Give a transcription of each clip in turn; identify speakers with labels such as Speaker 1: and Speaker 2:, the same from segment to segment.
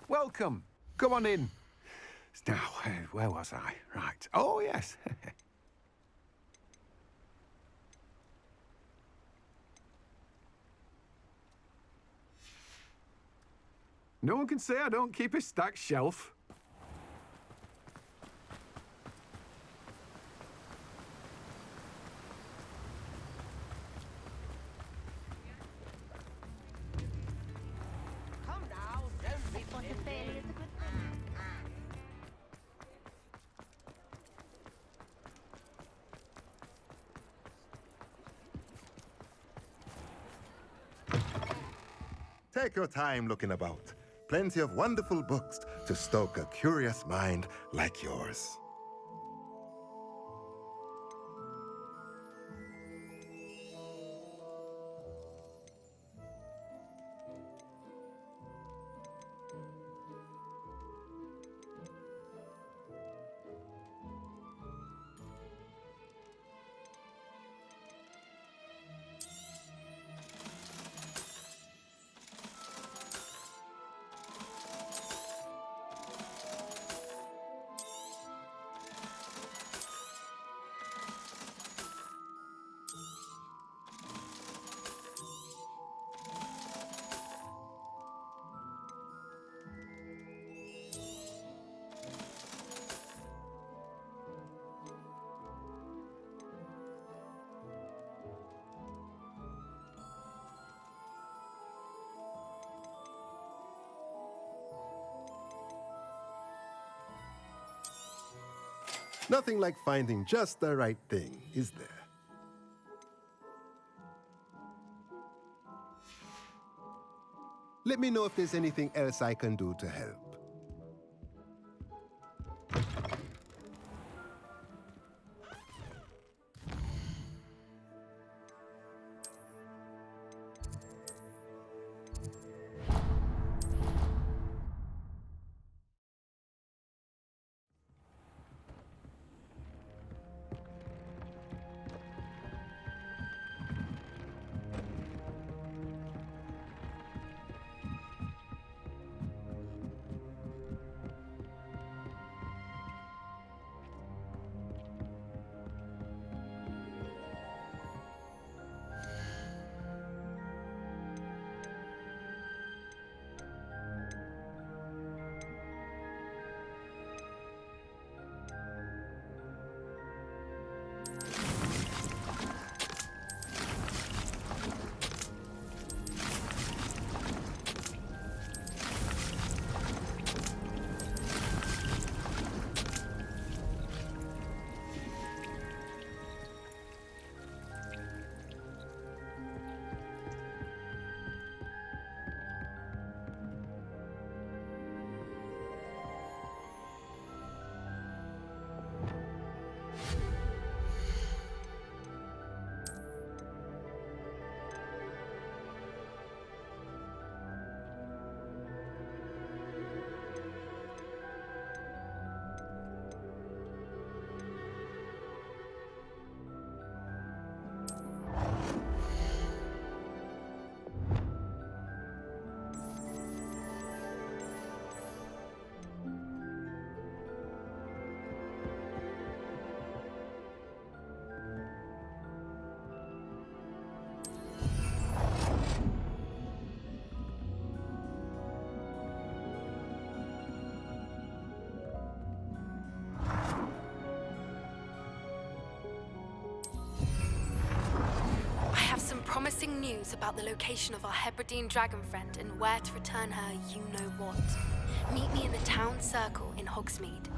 Speaker 1: Welcome. Come on in. Now, where was I? Right. Oh, yes. No one can say I don't keep a stacked shelf.
Speaker 2: Come now, don't be silly.
Speaker 3: Take your time looking about. Plenty of wonderful books to stoke a curious mind like yours. Nothing like finding just the right thing, is there? Let me know if there's anything else I can do to help.
Speaker 4: Promising news about the location of our Hebridean dragon friend and where to return her you-know-what. Meet me in the town circle in Hogsmeade.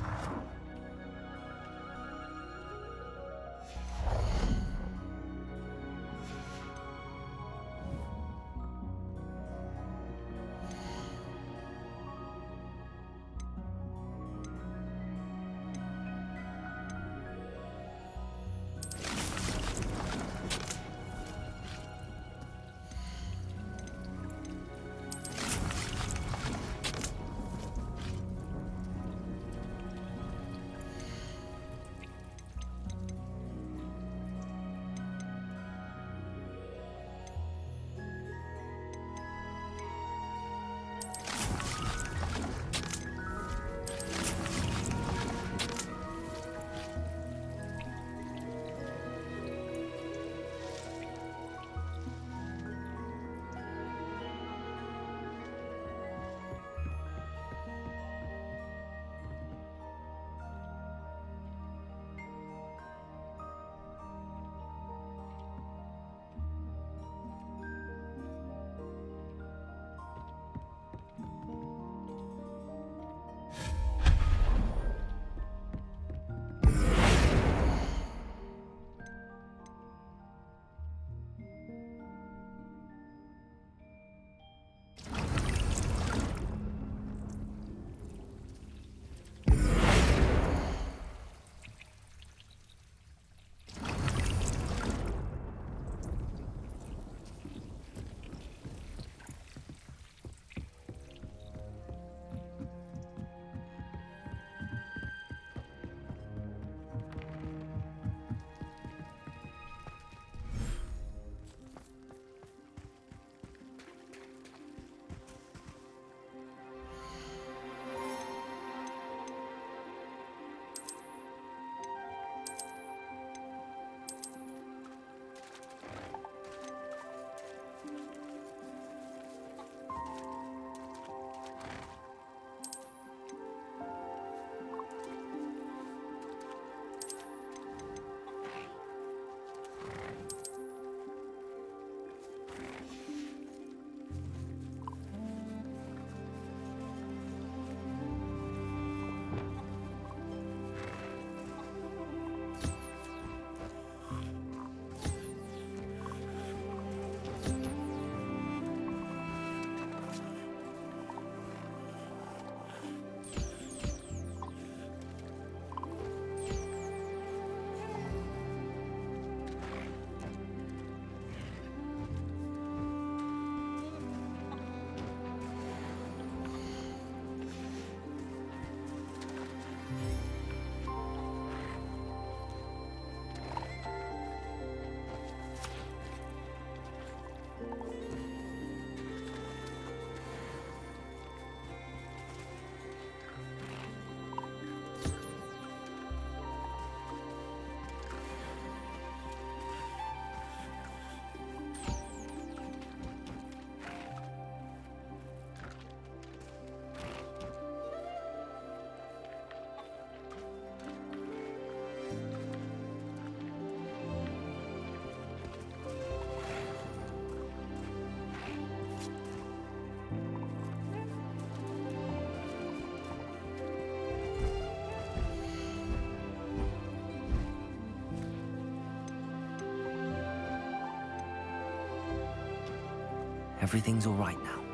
Speaker 5: Everything's all right now.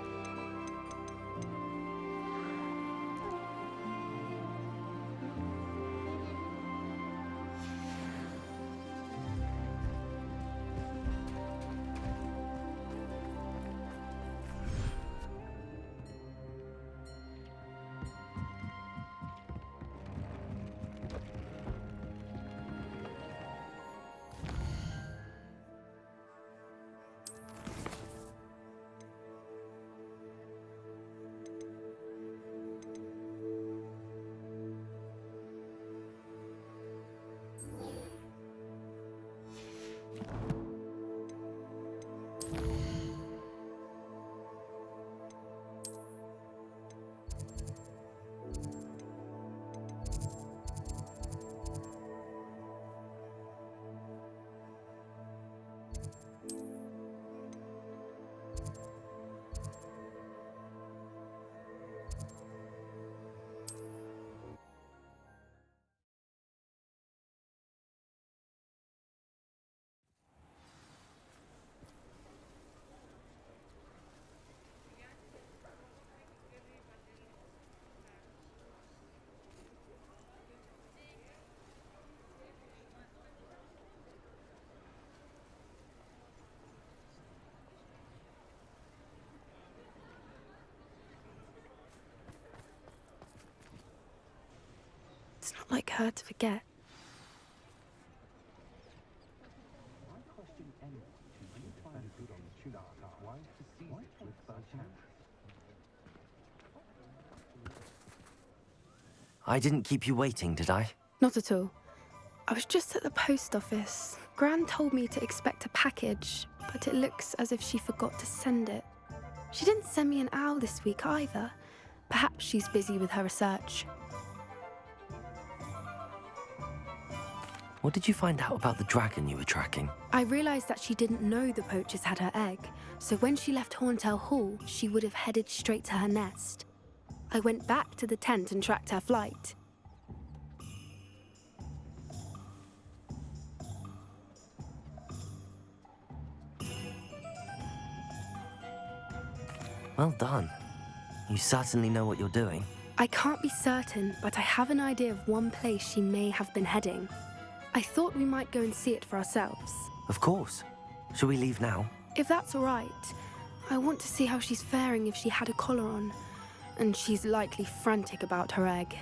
Speaker 4: It's not like her to forget.
Speaker 5: I didn't keep you waiting, did I?
Speaker 4: Not at all. I was just at the post office. Gran told me to expect a package, but it looks as if she forgot to send it. She didn't send me an owl this week either. Perhaps she's busy with her research.
Speaker 5: What did you find out about the dragon you were tracking?
Speaker 4: I realised that she didn't know the poachers had her egg, so when she left Horntail Hall, she would have headed straight to her nest. I went back to the tent and tracked her flight.
Speaker 5: Well done. You certainly know what you're doing.
Speaker 4: I can't be certain, but I have an idea of one place she may have been heading. I thought we might go and see it for ourselves.
Speaker 5: Of course. Shall we leave now?
Speaker 4: If that's all right, I want to see how she's faring if she had a collar on. And she's likely frantic about her egg.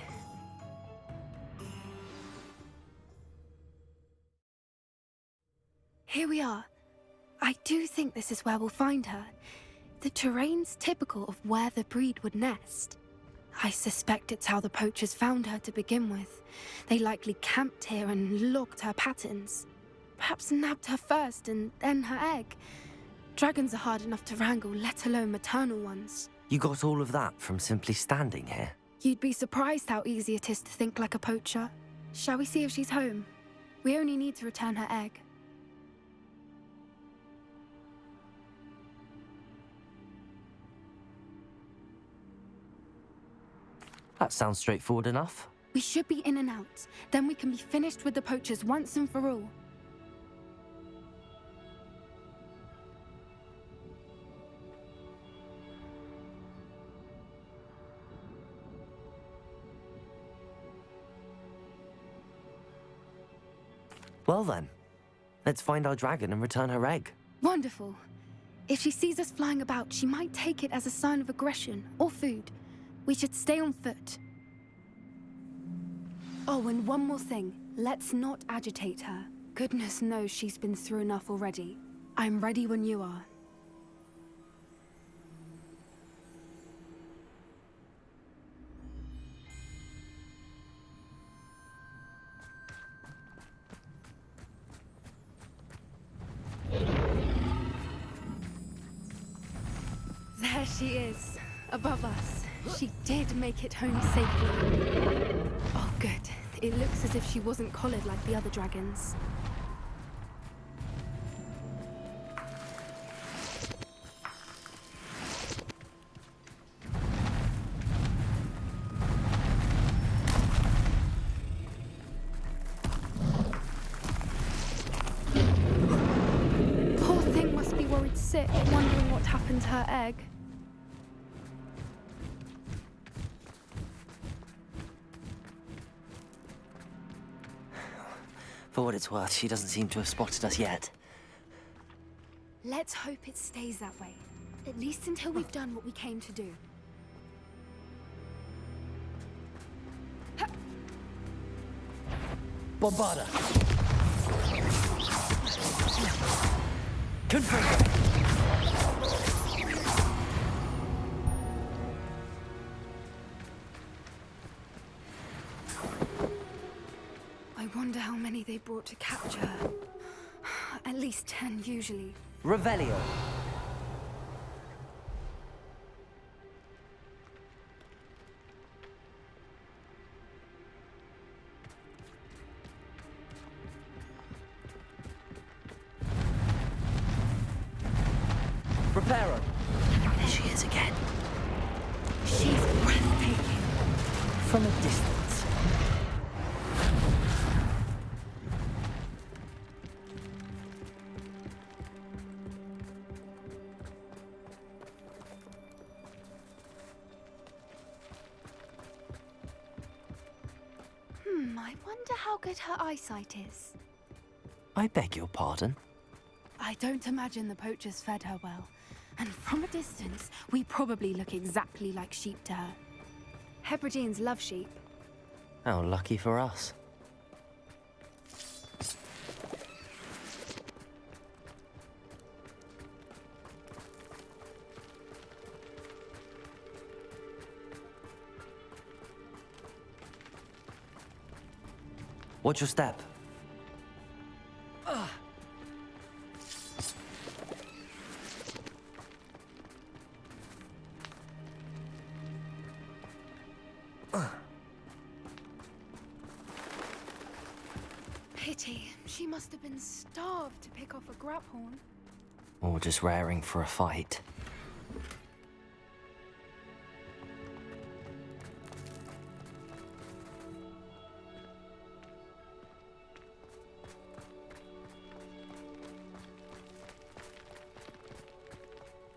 Speaker 4: Here we are. I do think this is where we'll find her. The terrain's typical of where the breed would nest. I suspect it's how the poachers found her to begin with. They likely camped here and logged her patterns. Perhaps nabbed her first and then her egg. Dragons are hard enough to wrangle, let alone maternal ones.
Speaker 5: You got all of that from simply standing here?
Speaker 4: You'd be surprised how easy it is to think like a poacher. Shall we see if she's home? We only need to return her egg.
Speaker 5: That sounds straightforward enough.
Speaker 4: We should be in and out. Then we can be finished with the poachers once and for all.
Speaker 5: Well then, let's find our dragon and return her egg.
Speaker 4: Wonderful. If she sees us flying about, she might take it as a sign of aggression or food. We should stay on foot. Oh, and one more thing. Let's not agitate her. Goodness knows she's been through enough already. I'm ready when you are. There she is, above us. She did make it home safely. Oh, good. It looks as if she wasn't collared like the other dragons. Poor thing must be worried worried sick, wondering what happened to her egg.
Speaker 5: For what it's worth, she doesn't seem to have spotted us yet.
Speaker 4: Let's hope it stays that way. At least until we've done what we came to do.
Speaker 5: Bombarda! Confirm!
Speaker 4: I wonder how many they brought to capture her. At least 10 usually.
Speaker 5: Revelio! Reparo! There she is again.
Speaker 4: She's breathtaking.
Speaker 5: From a distance.
Speaker 4: I wonder how good her eyesight is.
Speaker 5: I beg your pardon?
Speaker 4: I don't imagine the poachers fed her well. And from a distance, we probably look exactly like sheep to her. Hebrideans love sheep.
Speaker 5: How lucky for us. Watch your step.
Speaker 4: Pity. She must have been starved to pick off a grabhorn.
Speaker 5: Or just raring for a fight.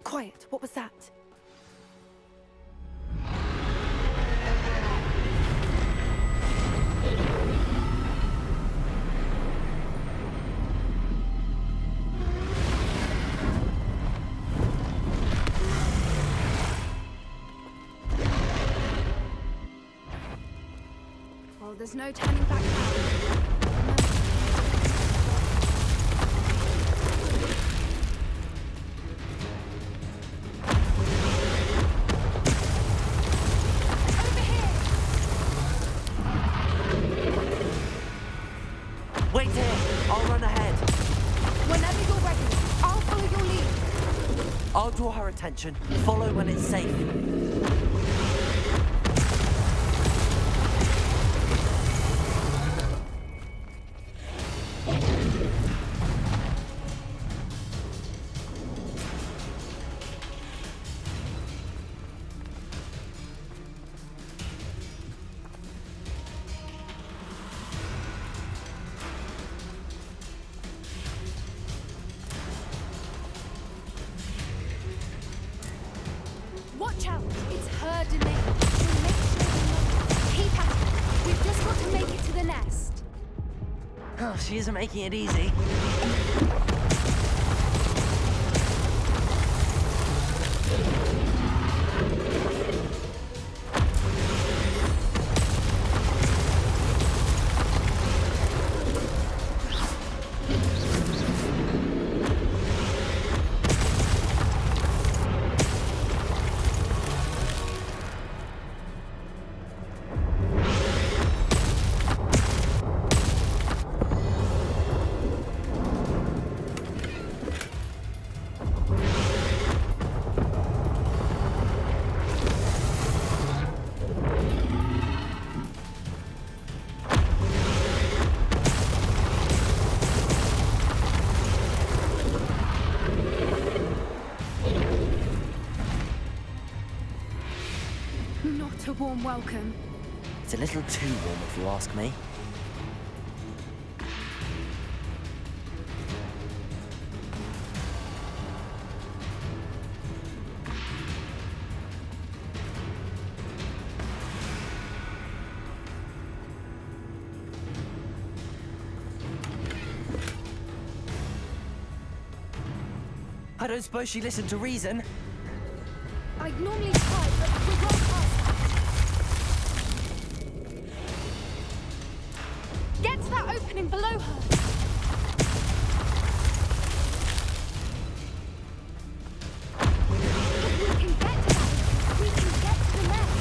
Speaker 4: Quiet. What was that? Well, there's no turning back now.
Speaker 5: Wait here! I'll run ahead.
Speaker 4: Whenever you're ready, I'll follow your lead.
Speaker 5: I'll draw her attention. Follow when it's safe.
Speaker 4: Watch out! It's her domain. She'll make sure keep at it. We've just got to make it to the nest.
Speaker 5: Oh, she isn't making it easy.
Speaker 4: Not a warm welcome.
Speaker 5: It's a little too warm if you ask me. I don't suppose she listened to reason.
Speaker 4: I'd normally try, but we're well past that. Get to that opening below her. If we can get to that, we can get to the nest.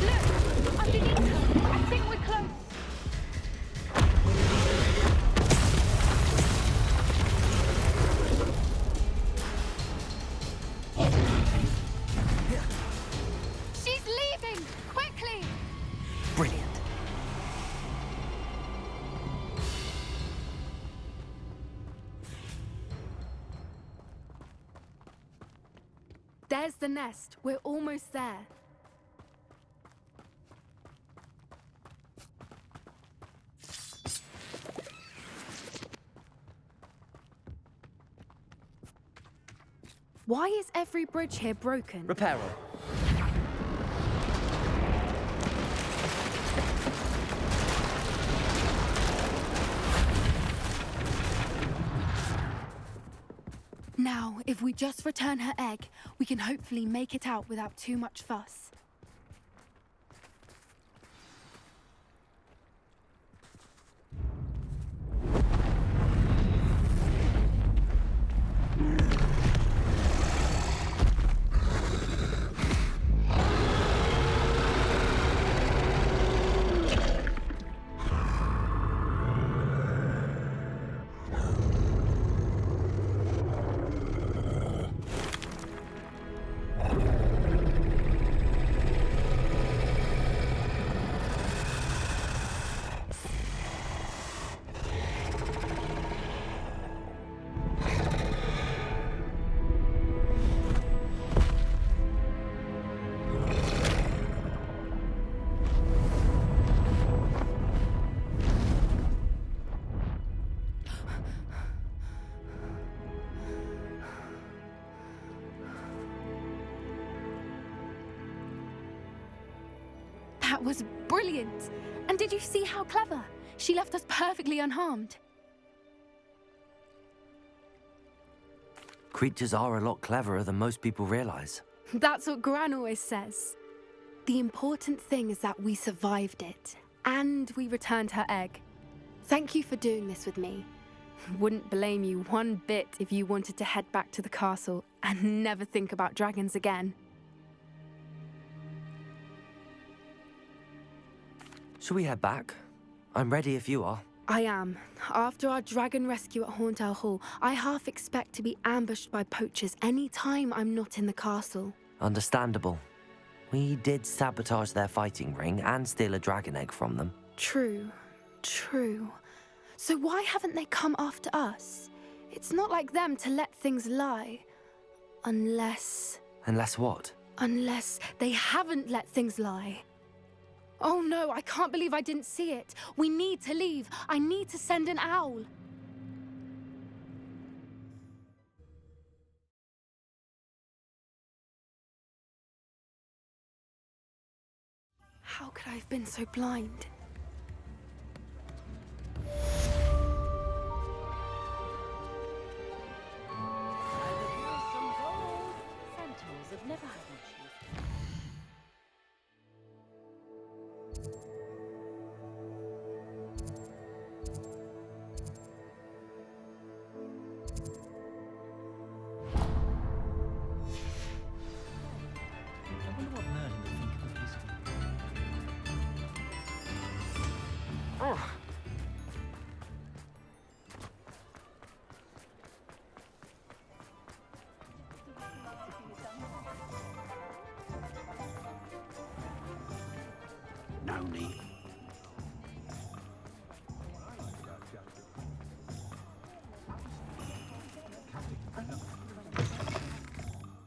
Speaker 4: Look, underneath her. I think we're close. She's leaving! Quickly!
Speaker 5: Brilliant.
Speaker 4: There's the nest. We're almost there. Why is every bridge here broken?
Speaker 5: Repair her.
Speaker 4: Now, if we just return her egg, we can hopefully make it out without too much fuss. That was brilliant! And did you see how clever? She left us perfectly unharmed.
Speaker 5: Creatures are a lot cleverer than most people realize.
Speaker 4: That's what Gran always says. The important thing is that we survived it, and we returned her egg. Thank you for doing this with me. Wouldn't blame you one bit if you wanted to head back to the castle and never think about dragons again.
Speaker 5: Shall we head back? I'm ready if you are.
Speaker 4: I am. After our dragon rescue at Hauntow Hall, I half expect to be ambushed by poachers any time I'm not in the castle.
Speaker 5: Understandable. We did sabotage their fighting ring and steal a dragon egg from them.
Speaker 4: True. So why haven't they come after us? It's not like them to let things lie. Unless
Speaker 5: what?
Speaker 4: Unless they haven't let things lie. Oh no, I can't believe I didn't see it. We need to leave. I need to send an owl. How could I have been so blind?
Speaker 2: Sentinels have never had much use.
Speaker 6: I wonder what Merlin would think of a piece of
Speaker 1: No need.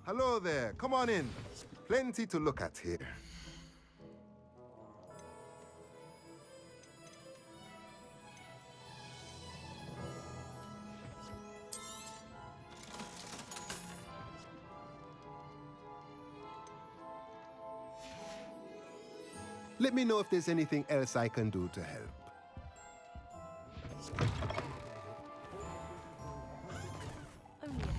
Speaker 3: Hello there, come on in. Plenty to look at here. Let me know if there's anything else I can do to help.
Speaker 2: Only a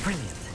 Speaker 5: Brilliant.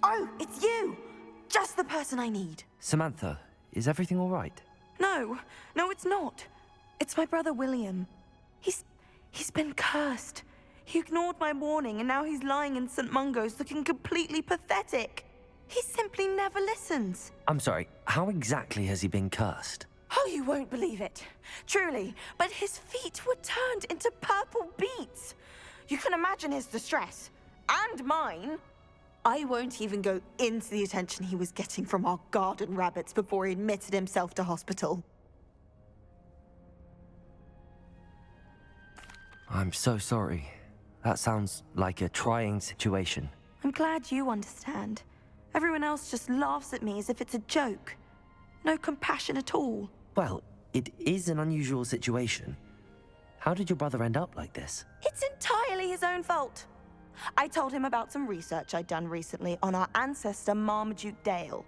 Speaker 7: Oh, it's you! Just the person I need.
Speaker 5: Samantha, is everything all right?
Speaker 7: No, it's not. It's my brother William. He's been cursed. He ignored my warning and now he's lying in St. Mungo's looking completely pathetic. He simply never listens.
Speaker 5: I'm sorry, how exactly has he been cursed?
Speaker 7: Oh, you won't believe it. Truly, but his feet were turned into purple beets. You can imagine his distress. And mine. I won't even go into the attention he was getting from our garden rabbits before he admitted himself to hospital.
Speaker 5: I'm so sorry. That sounds like a trying situation.
Speaker 7: I'm glad you understand. Everyone else just laughs at me as if it's a joke. No compassion at all.
Speaker 5: Well, it is an unusual situation. How did your brother end up like this?
Speaker 7: It's entirely his own fault. I told him about some research I'd done recently on our ancestor Marmaduke Dale.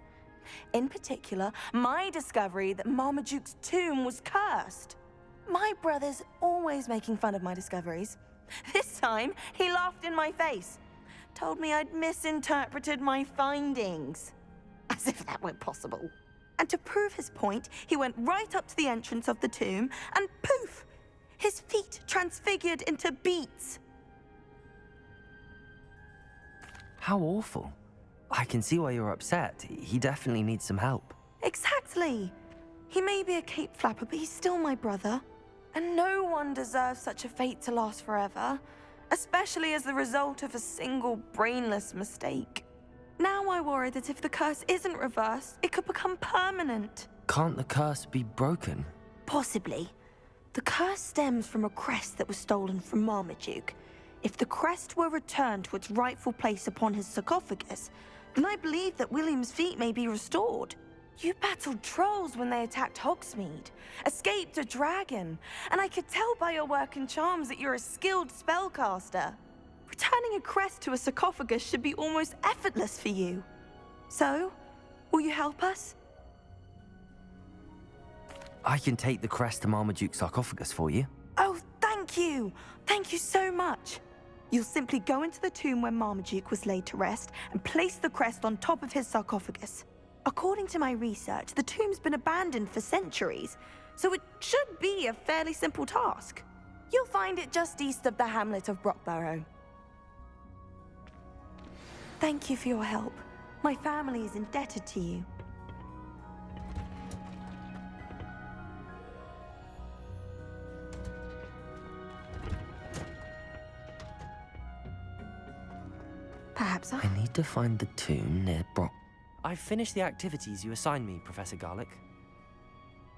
Speaker 7: In particular, my discovery that Marmaduke's tomb was cursed. My brother's always making fun of my discoveries. This time, he laughed in my face. Told me I'd misinterpreted my findings. As if that were possible. And to prove his point, he went right up to the entrance of the tomb and poof! His feet transfigured into beets.
Speaker 5: How awful. I can see why you're upset. He definitely needs some help.
Speaker 7: Exactly. He may be a cape flapper, but he's still my brother. And no one deserves such a fate to last forever, especially as the result of a single brainless mistake. Now I worry that if the curse isn't reversed, it could become permanent.
Speaker 5: Can't the curse be broken?
Speaker 7: Possibly. The curse stems from a crest that was stolen from Marmaduke. If the crest were returned to its rightful place upon his sarcophagus, then I believe that William's feet may be restored. You battled trolls when they attacked Hogsmeade, escaped a dragon, and I could tell by your work and charms that you're a skilled spellcaster. Returning a crest to a sarcophagus should be almost effortless for you. So, will you help us?
Speaker 5: I can take the crest to Marmaduke's sarcophagus for you.
Speaker 7: Oh, thank you! Thank you so much! You'll simply go into the tomb where Marmaduke was laid to rest and place the crest on top of his sarcophagus. According to my research, the tomb's been abandoned for centuries, so it should be a fairly simple task. You'll find it just east of the hamlet of Brockborough. Thank you for your help. My family is indebted to you. Perhaps
Speaker 5: I need to find the tomb near Brock. I've finished the activities you assigned me, Professor Garlick.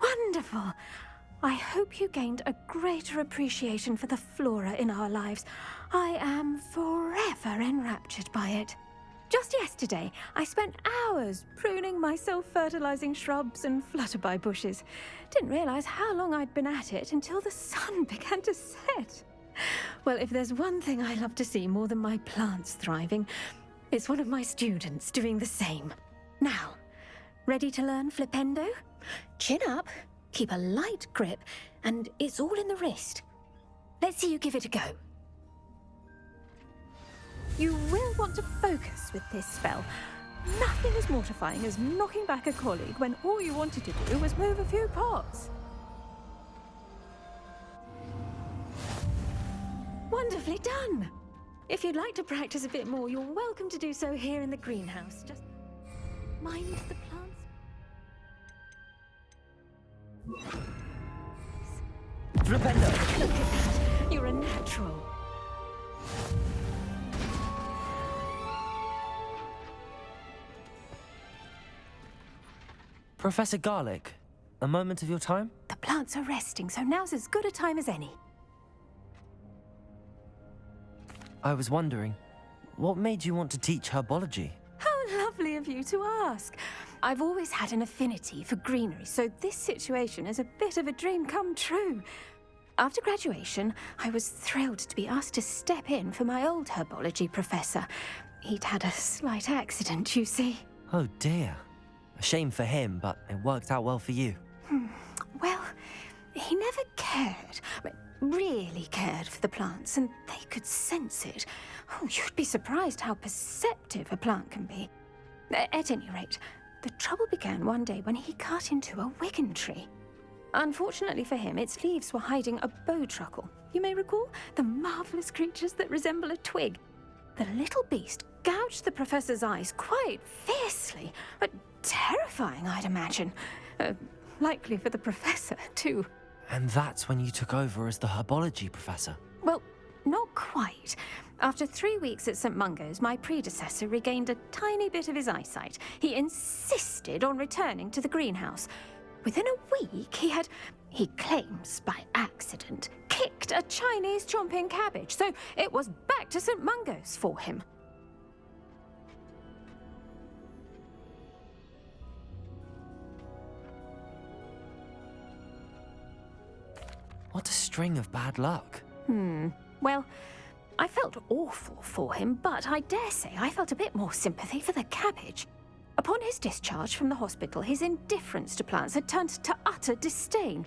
Speaker 2: Wonderful. I hope you gained a greater appreciation for the flora in our lives. I am forever enraptured by it. Just yesterday, I spent hours pruning my self-fertilizing shrubs and flutterby bushes. Didn't realize how long I'd been at it until the sun began to set. Well, if there's one thing I love to see more than my plants thriving, it's one of my students doing the same. Now, ready to learn Flipendo? Chin up, keep a light grip, and it's all in the wrist. Let's see you give it a go. You will want to focus with this spell. Nothing as mortifying as knocking back a colleague when all you wanted to do was move a few pots. Wonderfully done! If you'd like to practice a bit more, you're welcome to do so here in the greenhouse. Just mind the plants.
Speaker 5: Flipendo!
Speaker 2: Look at that! You're a natural.
Speaker 5: Professor Garlick, a moment of your time?
Speaker 2: The plants are resting, so now's as good a time as any.
Speaker 5: I was wondering, what made you want to teach herbology?
Speaker 2: How lovely of you to ask. I've always had an affinity for greenery, so this situation is a bit of a dream come true. After graduation, I was thrilled to be asked to step in for my old herbology professor. He'd had a slight accident, you see.
Speaker 5: Oh dear. A shame for him, but it worked out well for you.
Speaker 2: Well, he never cared, really cared for the plants, and they could sense it. Oh, you'd be surprised how perceptive a plant can be. At any rate, the trouble began one day when he cut into a Wigan tree. Unfortunately for him, its leaves were hiding a bowtruckle. You may recall the marvelous creatures that resemble a twig. The little beast gouged the professor's eyes quite fiercely, but terrifying, I'd imagine. likely for the professor, too.
Speaker 5: And that's when you took over as the herbology professor.
Speaker 2: Well, not quite. After 3 weeks at St. Mungo's, my predecessor regained a tiny bit of his eyesight. He insisted on returning to the greenhouse. Within a week, he claims by accident, kicked a Chinese chomping cabbage, so it was back to St. Mungo's for him.
Speaker 5: What a string of bad luck.
Speaker 2: Well, I felt awful for him, but I dare say I felt a bit more sympathy for the cabbage. Upon his discharge from the hospital, his indifference to plants had turned to utter disdain.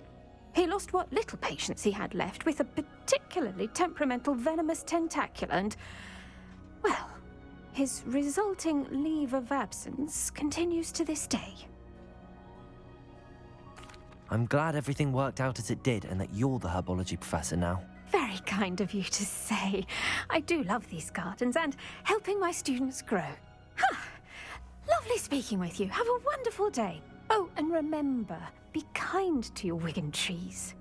Speaker 2: He lost what little patience he had left with a particularly temperamental venomous tentacula and, well, his resulting leave of absence continues to this day.
Speaker 5: I'm glad everything worked out as it did and that you're the herbology professor now.
Speaker 2: Very kind of you to say. I do love these gardens and helping my students grow. Lovely speaking with you. Have a wonderful day. Oh, and remember, be kind to your Wigan trees.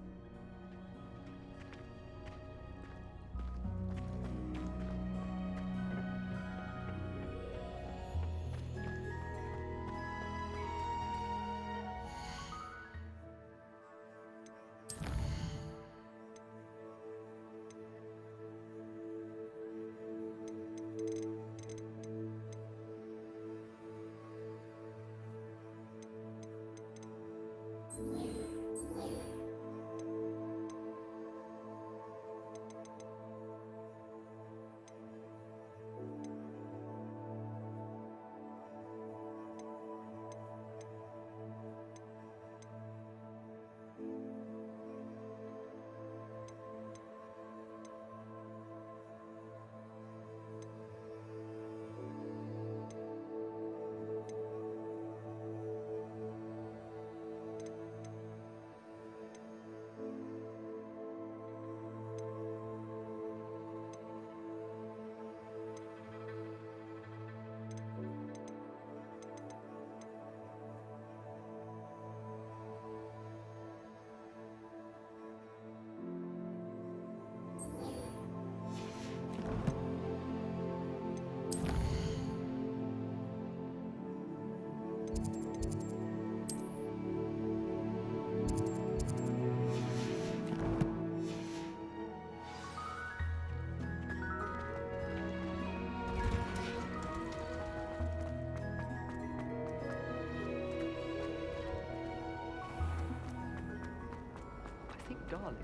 Speaker 6: Darling.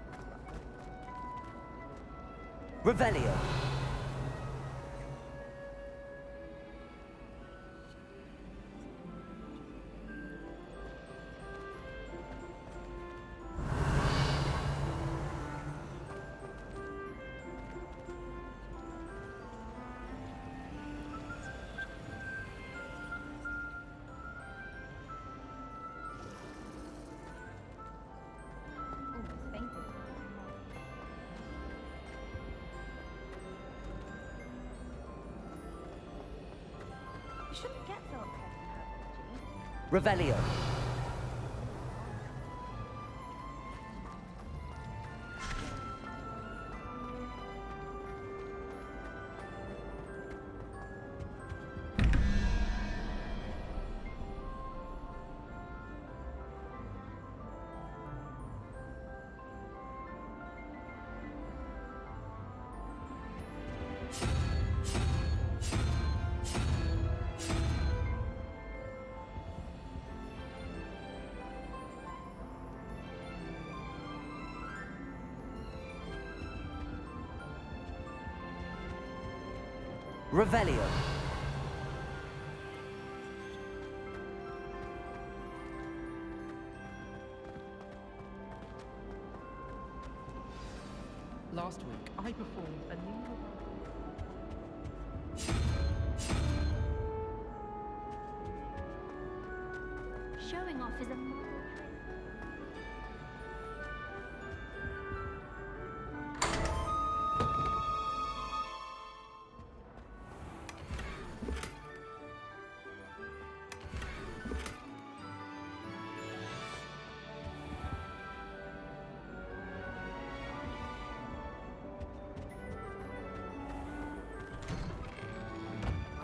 Speaker 5: Revelio.
Speaker 2: You shouldn't get so upset now,
Speaker 5: Revelio. Revelio.
Speaker 6: Last week, I performed a new...
Speaker 2: Showing off is a...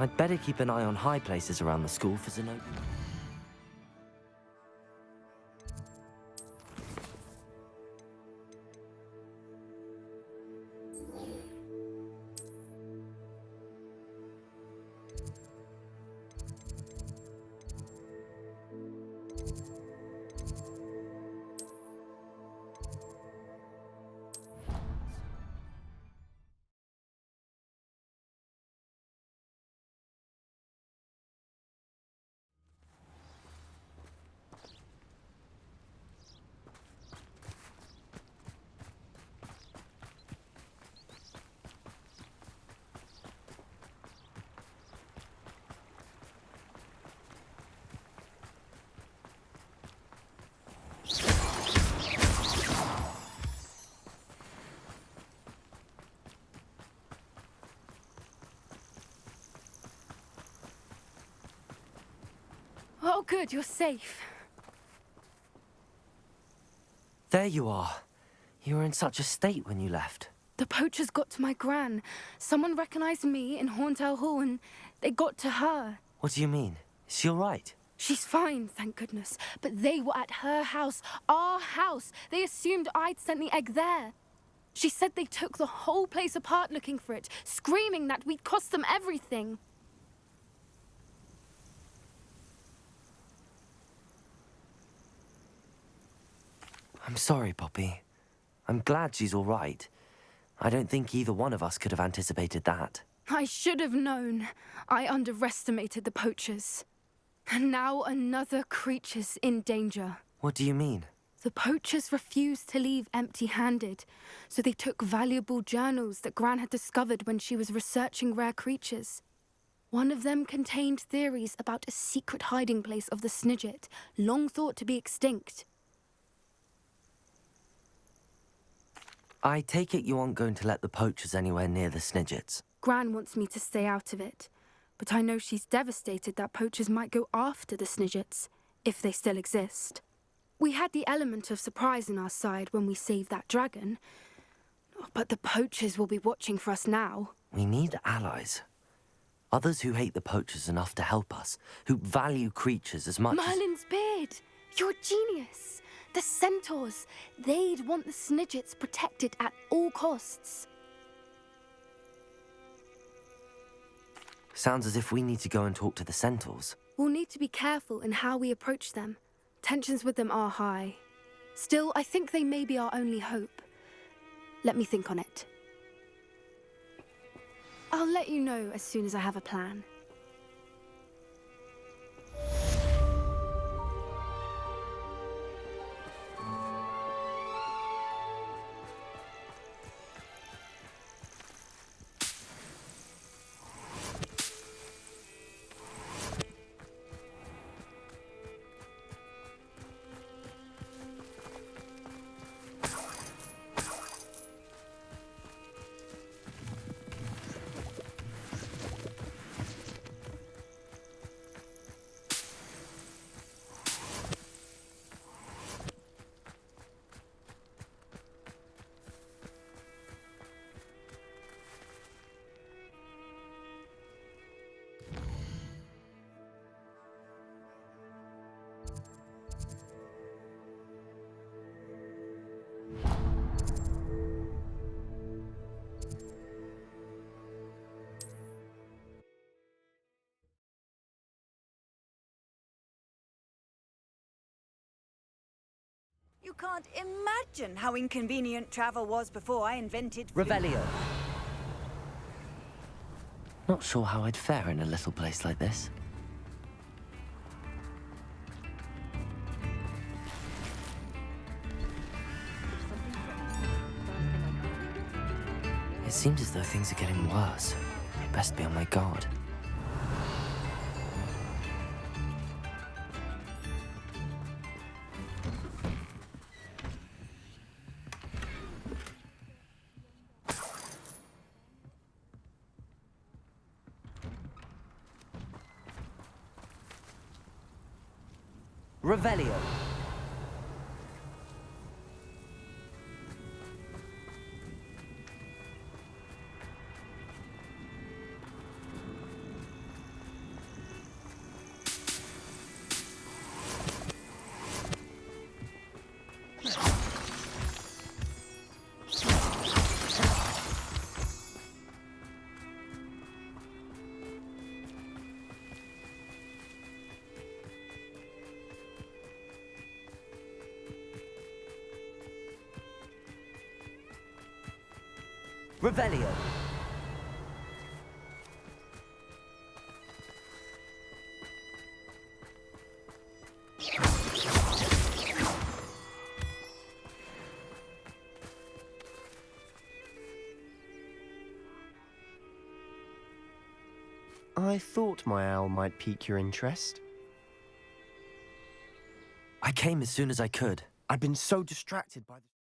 Speaker 5: I'd better keep an eye on high places around the school for Zenobia.
Speaker 4: Oh, good, you're safe.
Speaker 5: There you are. You were in such a state when you left.
Speaker 4: The poachers got to my gran. Someone recognized me in Horntail Hall and they got to her.
Speaker 5: What do you mean? Is she all right?
Speaker 4: She's fine, thank goodness. But they were at her house, our house. They assumed I'd sent the egg there. She said they took the whole place apart looking for it, screaming that we'd cost them everything.
Speaker 5: I'm sorry, Poppy. I'm glad she's all right. I don't think either one of us could have anticipated that.
Speaker 4: I should have known. I underestimated the poachers. And now another creature's in danger.
Speaker 5: What do you mean?
Speaker 4: The poachers refused to leave empty-handed, so they took valuable journals that Gran had discovered when she was researching rare creatures. One of them contained theories about a secret hiding place of the Snidget, long thought to be extinct.
Speaker 5: I take it you aren't going to let the poachers anywhere near the Snidgets.
Speaker 4: Gran wants me to stay out of it, but I know she's devastated that poachers might go after the Snidgets, if they still exist. We had the element of surprise on our side when we saved that dragon, but the poachers will be watching for us now.
Speaker 5: We need allies. Others who hate the poachers enough to help us, who value creatures as much as...
Speaker 4: Merlin's beard! You're a genius! The centaurs, they'd want the Snidgets protected at all costs.
Speaker 5: Sounds as if we need to go and talk to the centaurs.
Speaker 4: We'll need to be careful in how we approach them. Tensions with them are high. Still, I think they may be our only hope. Let me think on it. I'll let you know as soon as I have a plan.
Speaker 8: You can't imagine how inconvenient travel was before I invented food.
Speaker 5: Revelio. Not sure how I'd fare in a little place like this. It seems as though things are getting worse. I'd best be on my guard. Revelio. Revelio.
Speaker 9: I thought my owl might pique your interest.
Speaker 5: I came as soon as I could.
Speaker 9: I'd been so distracted by the...